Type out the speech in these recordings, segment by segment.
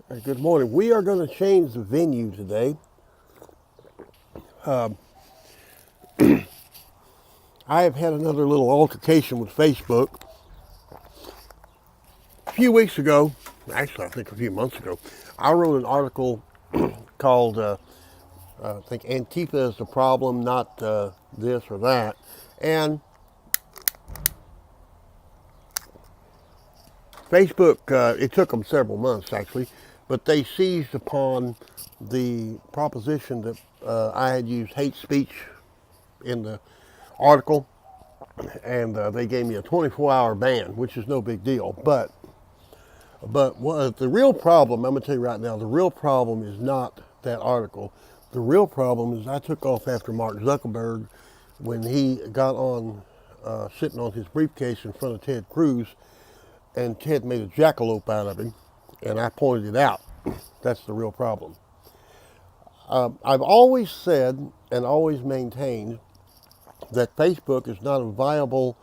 Good morning. We are going to change the venue today. I have had another little altercation with Facebook. A few weeks ago, actually I think a few months ago, I wrote an article called, I think Antifa is the problem, not this or that. And Facebook, it took them several months actually, but they seized upon the proposition that I had used hate speech in the article, and they gave me a 24-hour ban, which is no big deal. But what the real problem, I'm going to tell you right now, the real problem is not that article. The real problem is I took off after Mark Zuckerberg when he got on sitting on his briefcase in front of Ted Cruz, and Ted made a jackalope out of him, and I pointed it out. That's the real problem. I've always said and always maintained that Facebook is not a viable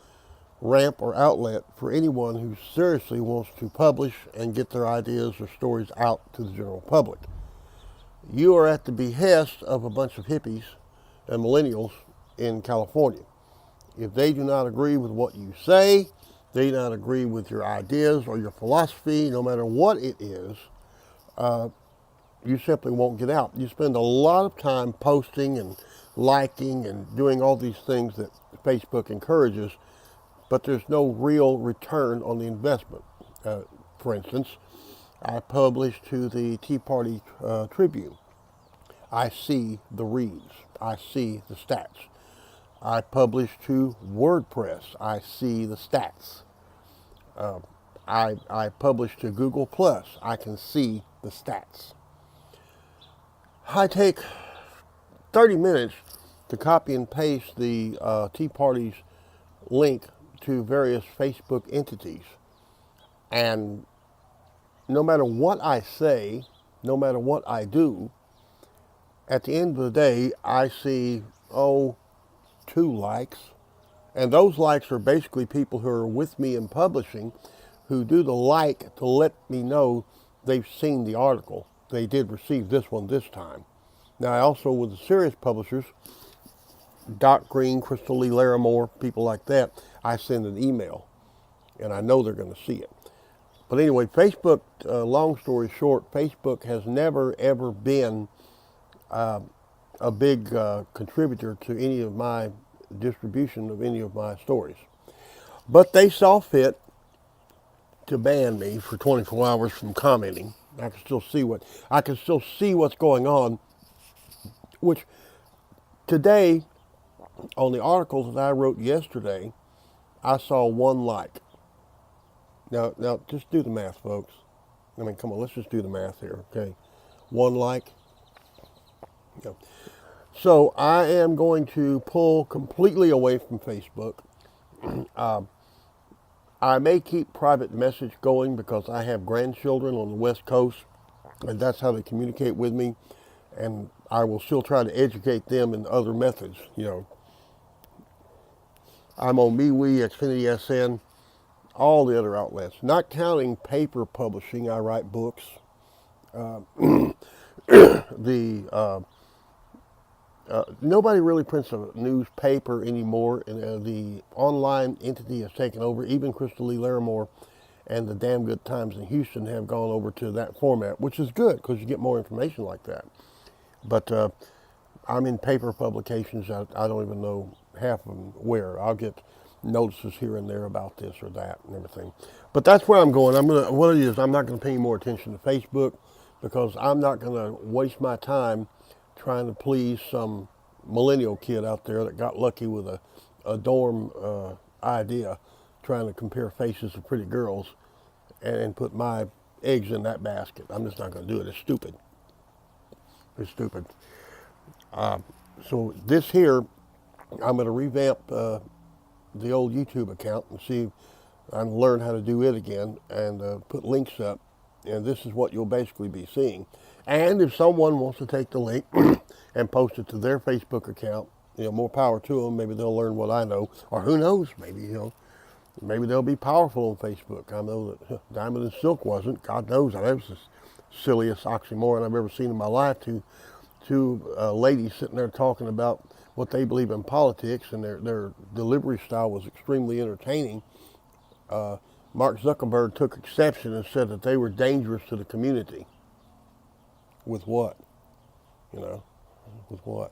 ramp or outlet for anyone who seriously wants to publish and get their ideas or stories out to the general public. You are at the behest of a bunch of hippies and millennials in California. If they do not agree with what you say, they do not agree with your ideas or your philosophy, no matter what it is, you simply won't get out. You spend a lot of time posting and liking and doing all these things that Facebook encourages, but there's no real return on the investment. For instance, I publish to the Tea Party Tribune. I see the reads. I see the stats. I publish to WordPress. I see the stats. I publish to Google Plus. I can see the stats. I take 30 minutes to copy and paste the Tea Party's link to various Facebook entities. And no matter what I say, no matter what I do, at the end of the day, I see, 2 likes. And those likes are basically people who are with me in publishing who do the like to let me know they've seen the article. They did receive this one this time. Now, I also, with the serious publishers, Doc Green, Crystal Lee Larimore, people like that, I send an email, and I know they're going to see it. But anyway, Facebook, long story short, Facebook has never, ever been a big contributor to any of my distribution of any of my stories. But they saw fit to ban me for 24 hours from commenting. I can still see what's going on, which today, on the articles that I wrote yesterday, I saw 1 like. Now, just do the math, folks. I mean, come on, let's just do the math here, okay? 1 like. Yeah. So I am going to pull completely away from Facebook. I may keep private message going because I have grandchildren on the West Coast, and that's how they communicate with me. And I will still try to educate them in other methods. I'm on MeWe, Xfinity SN, all the other outlets. Not counting paper publishing, I write books. Nobody really prints a newspaper anymore, and the online entity has taken over. Even Crystal Lee Larimore and the Damn Good Times in Houston have gone over to that format, which is good because you get more information like that. But I'm in paper publications. I don't even know half of them where. I'll get notices here and there about this or that and everything. But that's where I'm going. What it is, I'm not going to pay any more attention to Facebook because I'm not going to waste my time trying to please some millennial kid out there that got lucky with a dorm idea, trying to compare faces of pretty girls and put my eggs in that basket. I'm just not going to do it. It's stupid. It's stupid. So this here, I'm going to revamp the old YouTube account and see and learn how to do it again and put links up. And this is what you'll basically be seeing. And if someone wants to take the link and post it to their Facebook account, more power to them. Maybe they'll learn what I know, or who knows? Maybe they'll be powerful on Facebook. I know that Diamond and Silk wasn't. God knows, I was silliest oxymoron I've ever seen in my life. Two ladies sitting there talking about what they believe in politics, and their delivery style was extremely entertaining. Mark Zuckerberg took exception and said that they were dangerous to the community. With what? You know, with what?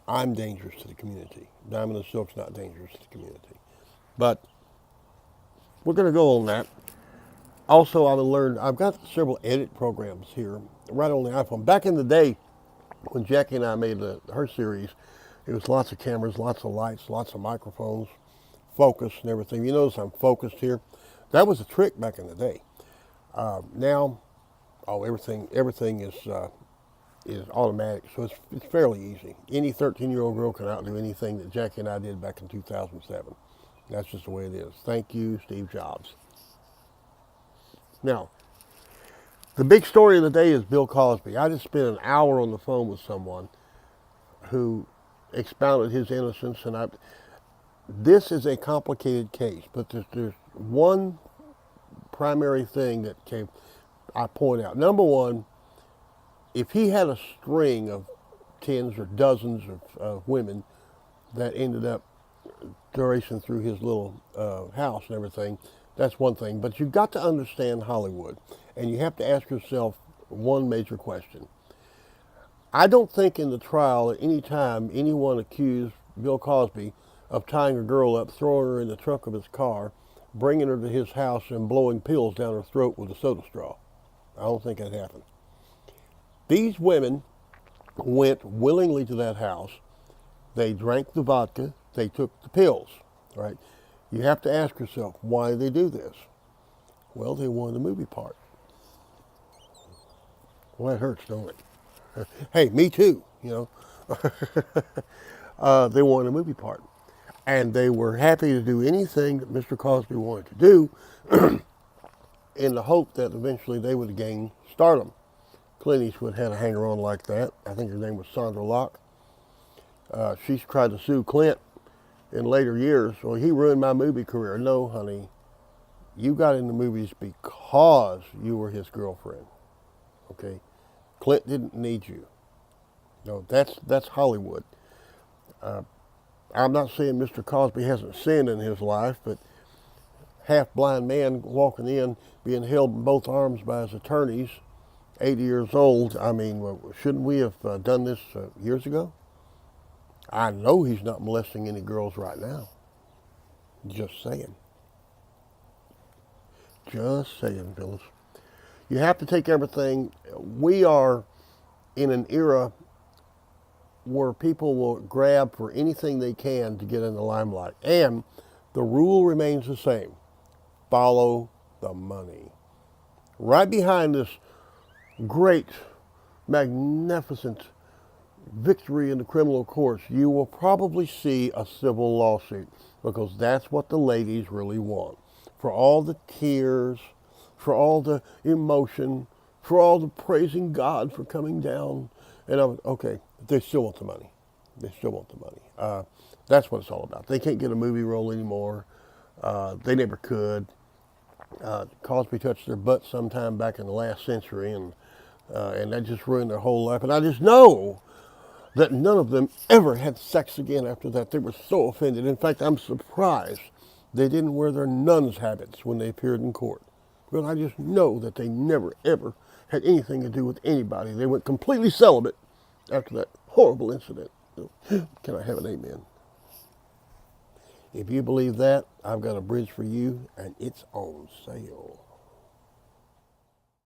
I'm dangerous to the community. Diamond and Silk's not dangerous to the community. But we're going to go on that. Also, I've got several edit programs here right on the iPhone. Back in the day, when Jackie and I made her series, it was lots of cameras, lots of lights, lots of microphones, focus and everything. You notice I'm focused here. That was a trick back in the day. Now, everything is automatic, so it's fairly easy. Any 13-year-old girl can outdo anything that Jackie and I did back in 2007. That's just the way it is. Thank you, Steve Jobs. Now, the big story of the day is Bill Cosby. I just spent an hour on the phone with someone who expounded his innocence, and this is a complicated case, but there's one primary thing that I point out. Number one, if he had a string of tens or dozens of women that ended up racing through his little house and everything, that's one thing. But you've got to understand Hollywood, and you have to ask yourself one major question. I don't think in the trial at any time anyone accused Bill Cosby of tying a girl up, throwing her in the trunk of his car, bringing her to his house, and blowing pills down her throat with a soda straw. I don't think that happened. These women went willingly to that house. They drank the vodka. They took the pills. Right? You have to ask yourself, why did they do this? Well, they wanted the movie part. Well, that hurts, don't it? Hey, me too, you know. They wanted a movie part. And they were happy to do anything that Mr. Cosby wanted to do in the hope that eventually they would gain stardom. Clint Eastwood had a hanger-on like that. I think her name was Sandra Locke. She's tried to sue Clint in later years. Well, he ruined my movie career. No, honey. You got into movies because you were his girlfriend. Okay? Clint didn't need you. No, that's Hollywood. I'm not saying Mr. Cosby hasn't sinned in his life, but half-blind man walking in, being held in both arms by his attorneys, 80 years old. I mean, shouldn't we have done this years ago? I know he's not molesting any girls right now. Just saying. Just saying, Phyllis. You have to take everything. We are in an era where people will grab for anything they can to get in the limelight. And the rule remains the same. Follow the money. Right behind this great, magnificent victory in the criminal courts, you will probably see a civil lawsuit, because that's what the ladies really want. For all the tears, for all the emotion, for all the praising God for coming down. And okay, they still want the money. They still want the money. That's what it's all about. They can't get a movie role anymore. They never could. Cosby touched their butt sometime back in the last century, and that just ruined their whole life. And I just know that none of them ever had sex again after that. They were so offended. In fact, I'm surprised they didn't wear their nun's habits when they appeared in court. Well, I just know that they never, ever had anything to do with anybody. They went completely celibate after that horrible incident. Can I have an amen? If you believe that, I've got a bridge for you, and it's on sale.